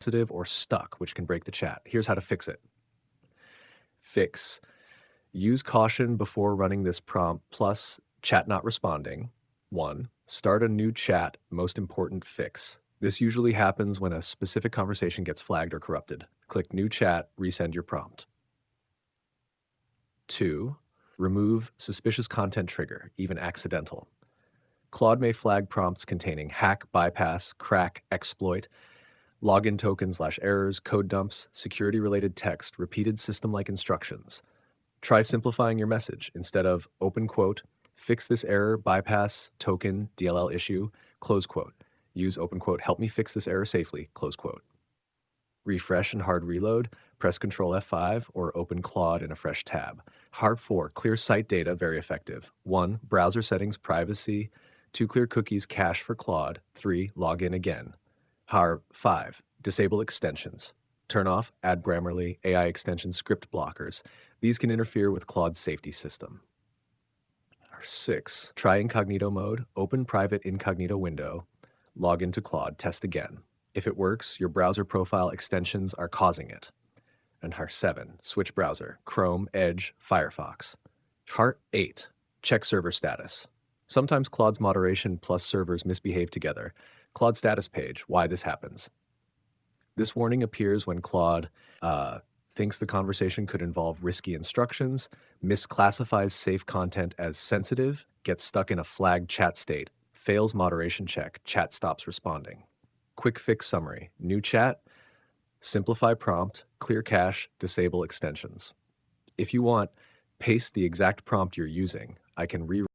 sensitive or stuck, which can break the chat. Here's how to fix it. Fix. Use caution before running this prompt plus chat not responding. 1. Start a new chat, most important fix. This usually happens when a specific conversation gets flagged or corrupted. Click new chat, resend your prompt. 2. Remove suspicious content trigger, even accidental. Claude may flag prompts containing hack, bypass, crack, exploit, login token/errors, code dumps, security-related text, repeated system-like instructions. Try simplifying your message. Instead of open quote, fix this error, bypass, token, DLL issue, close quote. Use open quote, help me fix this error safely, close quote. Refresh and hard reload, press Ctrl F5 or open Claude in a fresh tab. Hard 4, clear site data, very effective. 1, browser settings, privacy. 2, clear cookies, cache for Claude. 3, log in again. Hard 5, disable extensions. Turn off Add Grammarly, AI extension script blockers. These can interfere with Claude's safety system. 6, try incognito mode, open private incognito window, log into Claude, test again. If it works, your browser profile extensions are causing it. And 7, switch browser, Chrome, Edge, Firefox. 8, check server status. Sometimes Claude's moderation plus servers misbehave together. Claude status page, why this happens. This warning appears when Claude thinks the conversation could involve risky instructions, misclassifies safe content as sensitive, gets stuck in a flagged chat state, fails moderation check, chat stops responding. Quick fix summary, new chat, simplify prompt, clear cache, disable extensions. If you want, paste the exact prompt you're using. I can rewrite